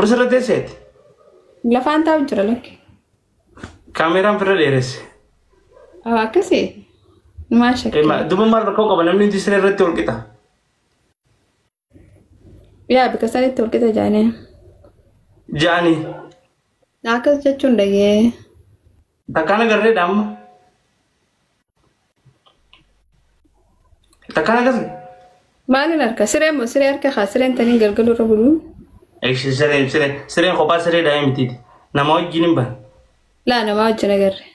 Qorsira teesseeti. Lafaan taa'u jira lakki. Kaameraan bira dheeresse. Akkasii maal shakkii. Duba maal rakkoo qaba namni hundi siree irratti wal qixa. Yaa bika sanitti wal qixa jaanii. Jaanii. Akkas jechuun dhagee. Takkaan agarreedha amma. Takkaan agarre. Maalin harka siree moo siree harka haa sireen tanii galgaluu irra bulu. Eeshi sireen kophaa siree daa'ee mitiiti. Nama wajjin hin baane. Laa namaa wajjin agarre.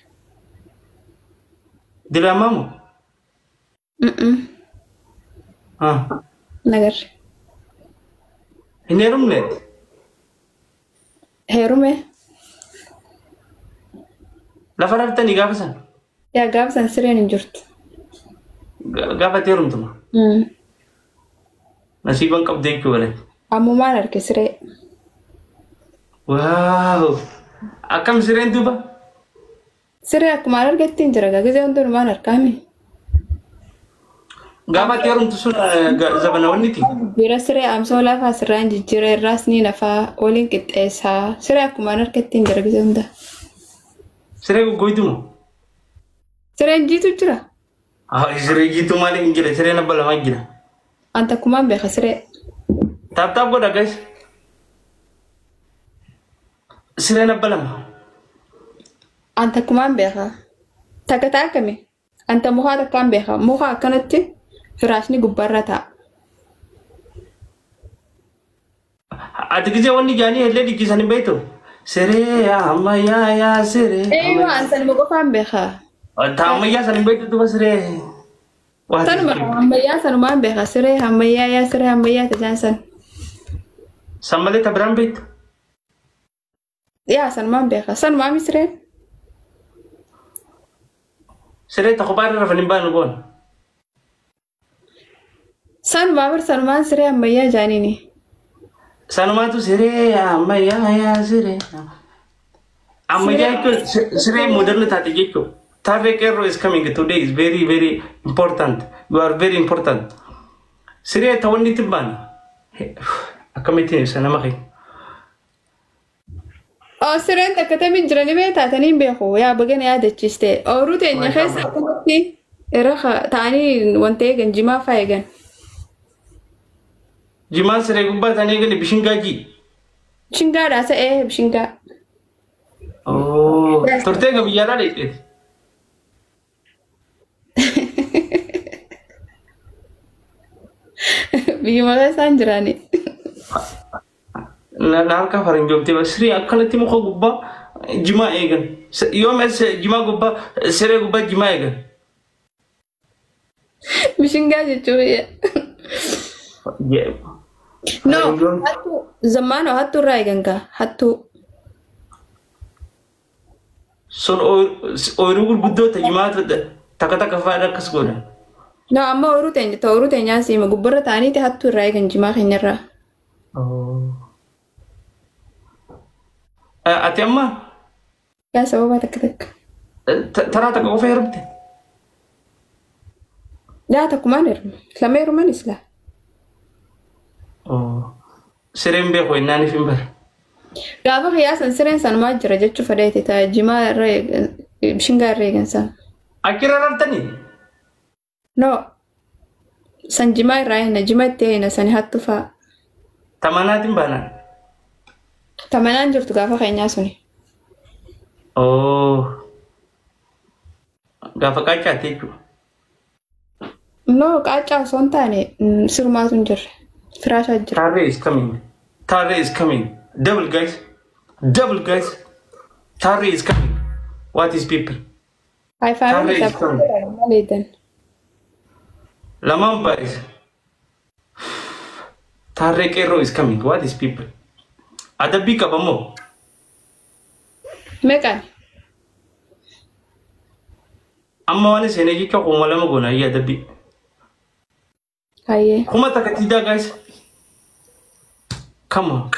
Diraamaa moo? Nagarre. Hin heerumneeti. Heerume. Lafa raftanii gaafa san. Yaa gaafa san sireen hin jirtu. Gaafa ati heerumtuma. Nasiiban qabdee jechuu balatti. Ammumaan harke siree. Waaw! Akkam sireen duuba? Siree akkuma argetti hin jira gaggeessee hundumaan harkaami. Gaafa ati heerumtu sun zabana wanniiti. Bira siree amsoo lafaa sirraan jijjiiree irraas ni nafaa waliin qixxeessaa. Siree akkuma argetti hin jira gaggeessee hunda. Siree goggoytumo? Sireen jiitu jira. Siree jiitu maaliif hin jira? Sireen abba lamaa jira. Anta kumaan beeka siree. Taap godha guys. Sireen abba lama. Anta kumaan beeka. Takka taakame. Anta mukaa takkaan beeka. Mukaa akkanatti firaashni gubbaarra ta'a. Ati gisee wanni jaanii illee dhiichisan hin beektu. Siree ammayyaa siree. Waan sanuma qofaan beeka. Ammayyaa san hin beektu duba siree. Sanuma ammayyaa sanumaan beeka siree ammayyaa siree ammayyaa tajaan san. San malee tabiraan beektu. Yaa sanumaan beeka sanumaan siree. Siree takko baay'ee rafan hin baanu goon. Sanumaan siree ammayyaa jaaniini. Sanumaatu siree ammayyaa siree. Ammayyaa jechuun siree moderna taate jechuudha. Tarree qeerroo is coming today is very very important. You are very important. Siree ta'uun itti baana. Akkamittiin ibsa nama keenya. Sireen takka tamii jiranii beektaatanii hin beeku yaa bagana yaadachiiste. Ooruu teenya keessa akkamatti irra ta'anii wanta eegan jimaa fa'aa eegan. Jimaan siree gubbaa ta'anii eegan bishingaa jii. Bishingaadhaa ta'ee bishingaa. Turtee gabiyyaadhaa dheedheeti. Biyyuma isaan jiraani. Harka faranjoomtee siree akkanatti muka gubbaa jimaa eegan. Yoom jimaa gubbaa siree gubbaa jimaa eegan. Bishingaa jechuun. No, zammaanoo hattuu irraa eegan gaa hattuu. Sun ooyiruu gurguddoota jimaa takka fa'aadha akkas godhan. No, amma ooruu teenyaa siima gubbarra ta'aniiti hattuu irraa eegan jimaa keenyarraa. Ati amma? Yaa sababa takka takka. Taraa takka qofa heerumte? Yaa takkumaan heerume. Lama heerumanis laa. Sireen beeku innaaniif hin bara. Gaafa qiyaasan sireen sanumaa jira jechuu fadheeti ta'a jimaa irra bishingaa irra eegan san. Akkira raftanii? No. San jimaa irraa eegna jima itti eegna sani hattu fa'a. Tamanaatiin baanaan? Tamanaan jirtu gaafa keenyaa suni. Gaafa qaacaati jechuudha. No qaacaa osoo hin taane sirumaatu hin jirre. Firaashaa jira. Tarree is coming. Tarree is coming. Double guys. Double guys. Tarree is coming. What is people? Tarree is coming. Lamaan baay'isa. Tarree qeerroo is coming. What is people? Adabbii qaba moo? Meeqaan? Amma waan seenee jecha kuma lama goona ayyaa adabbii. Hayyee. Kuma takka tiidaa guys. Come on.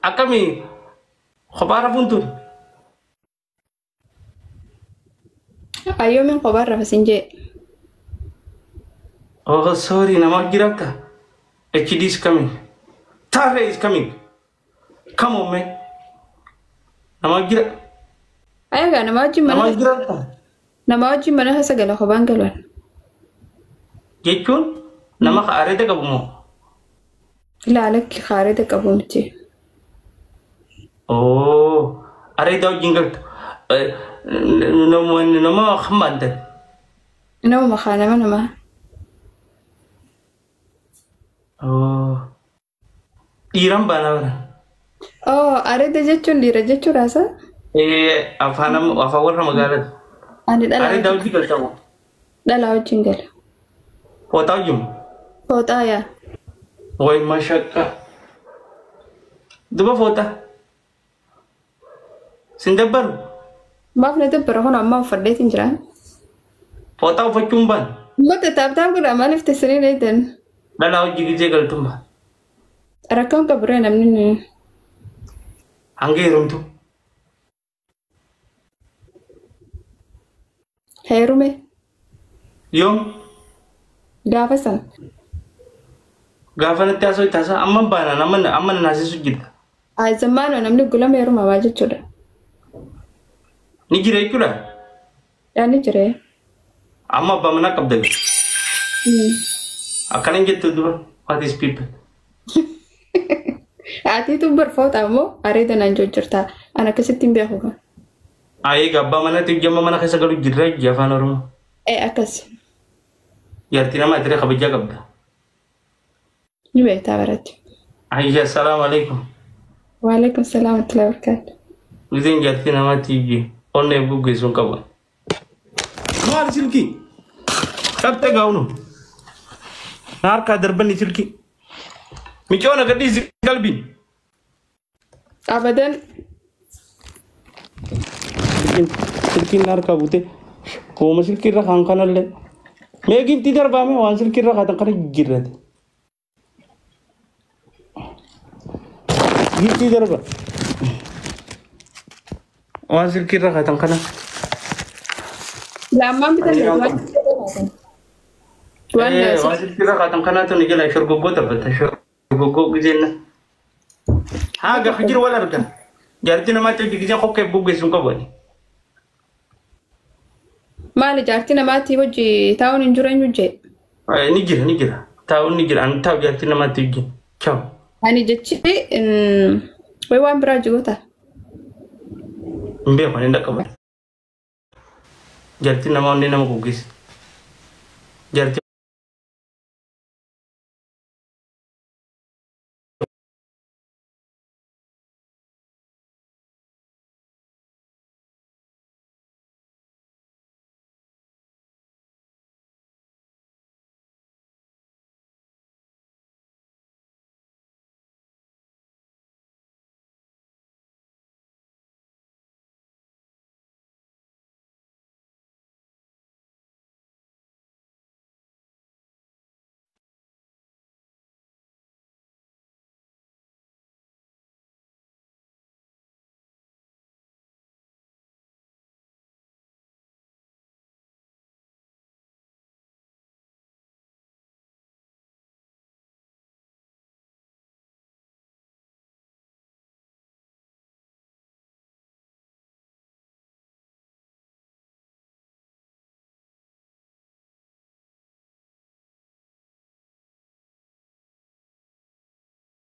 Akkamii kophaa rafuun tun? Ayyoomin kophaa rafa siin jee. Oh sorry nama jiraata. HD is coming. Tare is coming. Come on, man. Nama gira. Ayaga nama wajjin Nama mana gira. nama wajjin mana hasa gala khobaan galwan. Jechuun nama areeda qabu moo? Ilaalakki khaareeda qabu miti. Oh, areeda wajjin galtu. Nama hammaaddan. Nama makaa nama. Oh, dhiiran baana bara. Oh, areeda jechuun dhiira jechuudhaasa? Afaan warra magaalaa. Ani Areeda wajjin galta moo? dhalaa wajjin gala. Footaa wajjin. Fooxaa yaa. Way mashaqqa. Duba foota. Sin dabbaru. Maaf na dabbara kun amma uffadheetiin jira. Foota uffachuun baan. Mata taaptaap godha maaliif teessanii dheedan? Dhalaa hojii gijee galtummaa. Rakkoon qaburee namni ni. Hanga heerumtu. Heerume Yoom gaafa sana. gaafa natti haasoo itti haasaa amma baana amma na naasisu jirta. Zammaanoo namni gulama heeruma waa jechuudha. Ni jira jechuudha. Yaani jiree. Amma abbaa manaa qabda. Akkana hin jettu dura what is people. Atiitu barfoota ammoo areeda naan jojjirtaa. An akkasitti hin beeku kan. Ayee abbaa manaatti jamma mana keessa galu jirra afaan Oromoo. Akkas. Yaartii nama ati kabajaa qabda. Ni beektaa baratti. Ayyaa salaamu alaikum. Waalaikum salaam wa rahmatullahi wa barakatuh. Gizeen jaartii namaatti iyyee onneef guggeessuun qaba. Maal silkii? Qabxee gaa'unu. Na harkaa darbanni silkii. Micoona gadhiisi qalbiin. Abadan. Silkiin na harkaa buute. Kooma silkiirra kan kanallee. Mee gintii darbaame waan silkiirra kaatan kana jijjiirrate. Gintii darba. Waan silkiirra kaatan kana. Lammaan bitan waan silkiirra kaatan kanaatu ni jala shorgoggoo taphata shorgoggoo gizeenna. Haa gaafa jiru wal argan. Jaartii namaatti hojii gizeen qoqqee guggeessuun qabani. Maali jaartii namaatti hojii taa'uun hin jiru eenyu jee? Ni jira. Taa'uun ni jira. Ani taa'u jaartii namaatti hojii. Ciao. Ani jechi way waan biraa jigoota. Hin beeku ani dhaqqaba. Jaartii nama onnee nama guggeessa. Jaartii